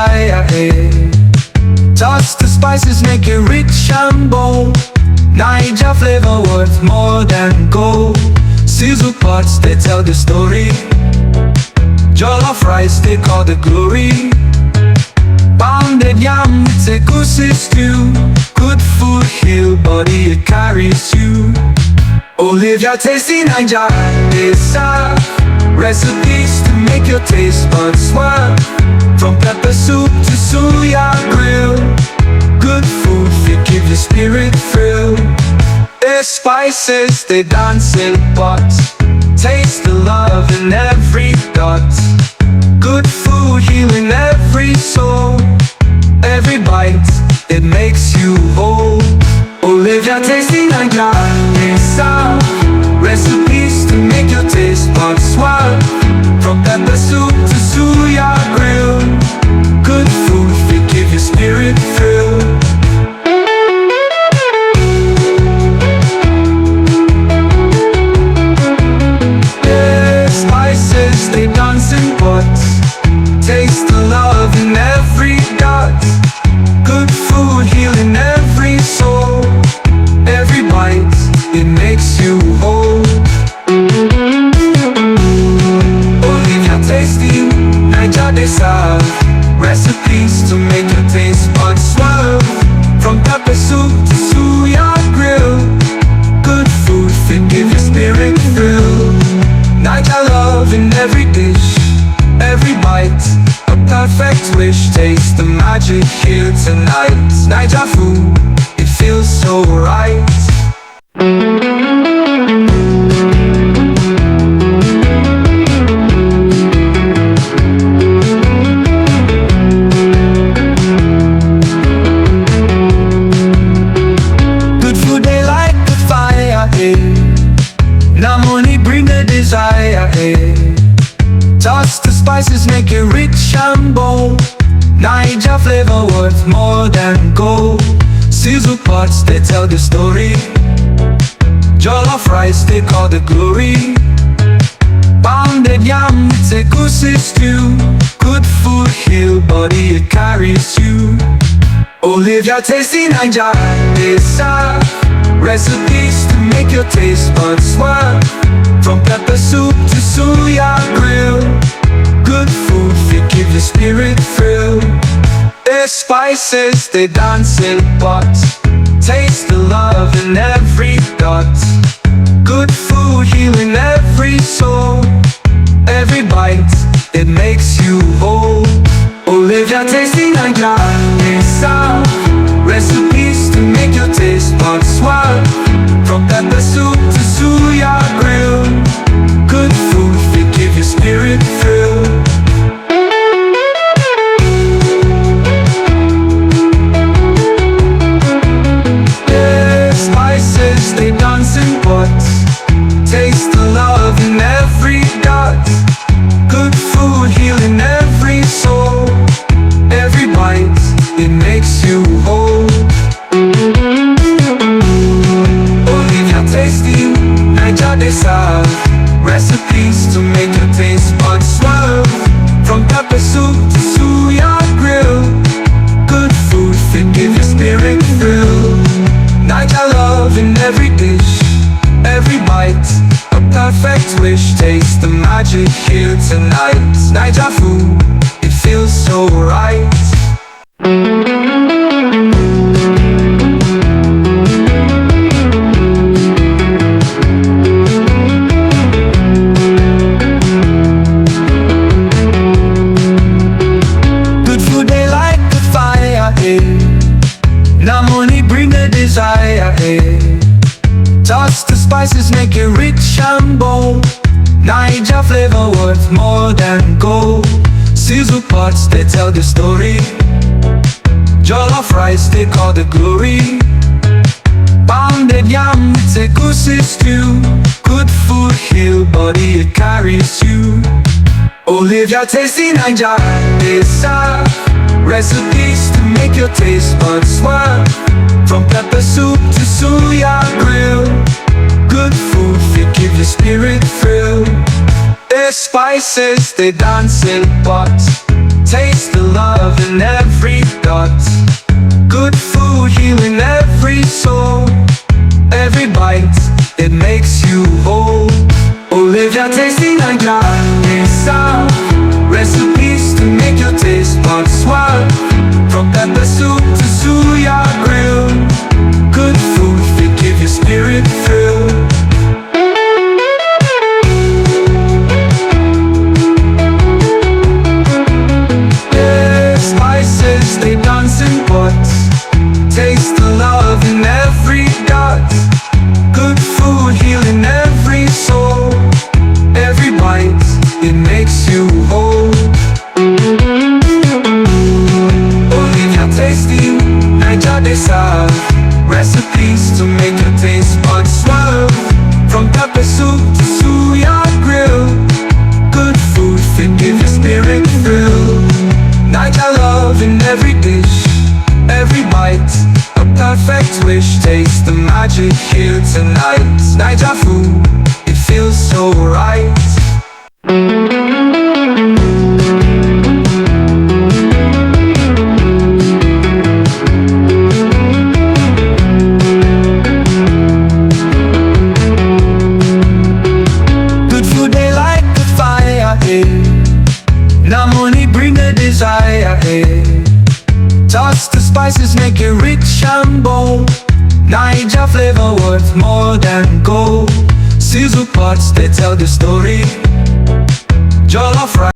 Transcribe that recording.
desire, eh? Toss the spices, make it rich and bold. Niger flavor worth more than gold. Sizzle pots, they tell the story. Jollof rice, they call the glory. Pounded yam, it's a goosey stew. Good food heal body, it carries you. Olivia tasty Niger, they serve recipes to make your taste buds swerve. From pepper soup to suya grill. Good food, they give your spirit thrill. Their spices, they dance in pots. Taste the love in every dot. Good food healing every soul. Every bite, it makes you whole. Olivia tasty Niger, they serve recipes to make your taste buds swerve. From pepper soup to suya grill. Good food, they give your spirit thrill. Yeah, spices, they dance in pots. Taste the love in every dot. Good food healing every soul. Every bite, it makes you whole. Olivia tasty, Niger they serve recipes to make your taste buds swerve. From pepper soup to suya grill. Good food fit give your spirit thrill. Niger love in every dish, every bite. A perfect wish, taste the magic here tonight. Niger food, it feels so right. Good food, they like the fire, eh? Now money bring the desire, eh? Toss the spices, make it rich and bold. Niger flavor worth more than gold. Sizzle pots, they tell the story. Jollof rice, they call the glory. Pounded yam, it's a goosey stew. Good food heal body, it carries you. Olivia tasty Niger, they serve recipes to make your taste buds swerve. From pepper soup to suya grill. Good food, they give your spirit thrill. Their spices, they dance in pots. Taste the love in every dot. Good food healing every soul. Every bite, it makes you whole. Olivia tasty Niger, they serve recipes to make your taste buds swerve. From pepper soup to suya grill. Good food, they give your spirit thrill. Yeah, spices, they dance in pots. Taste the love in every dot. Good food healing every soul. Every bite, it makes you whole. Olivia tasty, Niger they serve recipes to make your taste buds swerve. From pepper soup to suya grill. Good food fit give your spirit thrill. Niger love in every dish, every bite. A perfect wish, taste the magic here tonight. Niger food, it feels so right. Good food, they like the fire, eh? Now money bring the desire, eh? Toss the spices, make it rich and bold. Niger flavor worth more than gold. Sizzle pots, they tell the story. Jollof rice, they call the glory. Pounded yam, it's a goosey stew. Good food heal body, it carries you. Olivia tasty Niger, they serve recipes to make your taste buds swerve. From pepper soup to suya grill. Good food, they give your spirit thrill. Their spices, they dance in pots. Taste the love in every dot. Good food healing every soul. Every bite, it makes you whole. Oh, live your tasty Nigerian style. Recipes to make your taste buds swell. From pepper soup to suya grill. Good food fit give your spirit thrill. Yeah, spices, they dance in pots. Taste the love in every dot. Good food healing every soul. Every bite, it makes you whole. Oha tasty, Niger they serve. Recipes to make your taste buds swerve. From pepper soup to suya grill. Good food fit give your spirit thrill. Niger love in every dish, every bite. A perfect wish, taste the magic here tonight. Niger food, it feels so right. Good food they like the fire, eh. Now money bring the desire, eh. Toss the spices, make it rich and bold. Niger flavor worth more than gold. Sizzle pots, they tell the story. Jollof rice